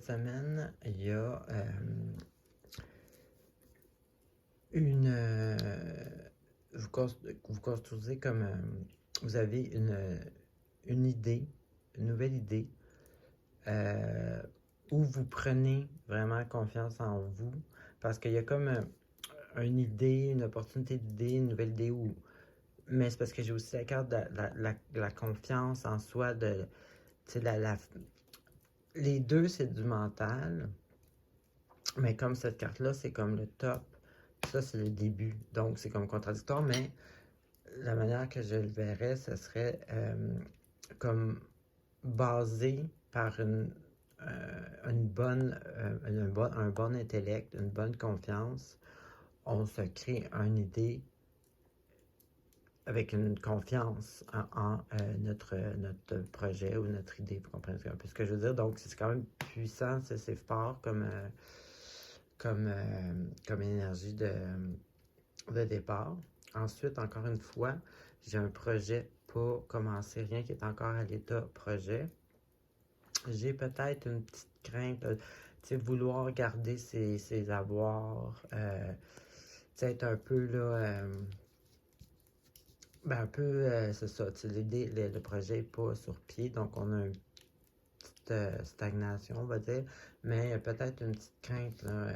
semaine, il y a une... vous construisez comme... vous avez une idée, une nouvelle idée, où vous prenez vraiment confiance en vous, parce qu'il y a comme une idée, une opportunité d'idée, une nouvelle idée, mais c'est parce que j'ai aussi la carte de la confiance en soi, de... Tu sais, les deux, c'est du mental, mais comme cette carte-là, c'est comme le top, ça, c'est le début. Donc, c'est comme contradictoire, mais la manière que je le verrais, ce serait comme basé par un bon intellect, une bonne confiance. On se crée une idée avec une confiance en notre projet ou notre idée. Vous comprenez un peu ce que je veux dire? Donc, c'est quand même puissant, c'est fort comme énergie de départ. Ensuite, encore une fois, j'ai un projet pas commencé, rien qui est encore à l'état projet. J'ai peut-être une petite crainte, tu sais, vouloir garder ses avoirs, tu sais, être un peu là, un peu, c'est ça, tu sais, le projet n'est pas sur pied, donc on a une petite stagnation, on va dire, mais peut-être une petite crainte, là,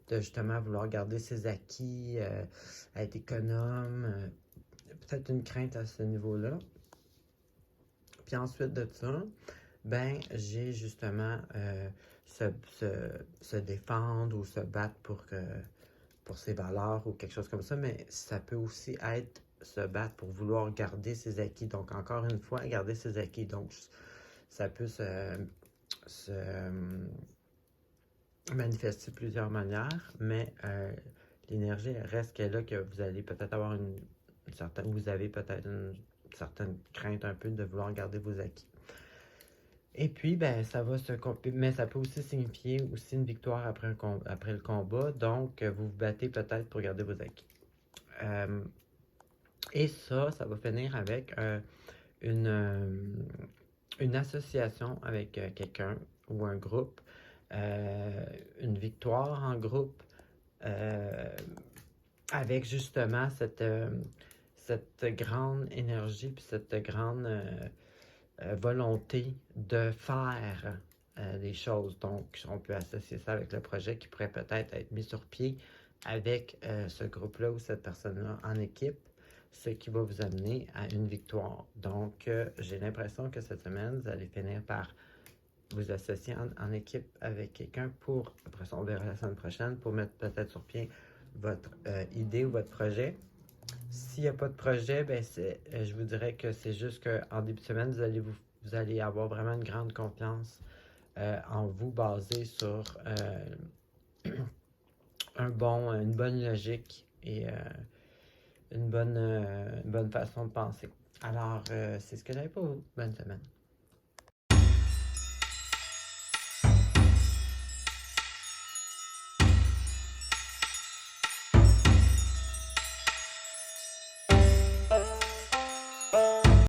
de justement vouloir garder ses acquis, être économe, peut-être une crainte à ce niveau-là. Puis ensuite de ça, j'ai justement se défendre ou se battre pour ses valeurs ou quelque chose comme ça, mais ça peut aussi être se battre pour vouloir garder ses acquis. Donc, encore une fois, garder ses acquis. Donc, ça peut se manifester de plusieurs manières, mais l'énergie reste qu'elle est là, que vous allez peut-être avoir vous avez peut-être une certaine crainte un peu de vouloir garder vos acquis. Et puis, ça va mais ça peut aussi signifier aussi une victoire après le combat, donc vous vous battez peut-être pour garder vos acquis. Et ça va finir avec une association avec quelqu'un ou un groupe, une victoire en groupe, avec justement cette grande énergie puis cette grande volonté de faire des choses. Donc, on peut associer ça avec le projet qui pourrait peut-être être mis sur pied avec ce groupe-là ou cette personne-là en équipe, ce qui va vous amener à une victoire. Donc, j'ai l'impression que cette semaine, vous allez finir par vous associer en équipe avec quelqu'un pour, après ça, on verra la semaine prochaine, pour mettre peut-être sur pied votre idée ou votre projet. S'il n'y a pas de projet, je vous dirais que c'est juste qu'en début de semaine, vous allez avoir vraiment une grande confiance en vous, basée sur une bonne logique et une bonne façon de penser. Alors, c'est ce que j'avais pour vous. Bonne semaine.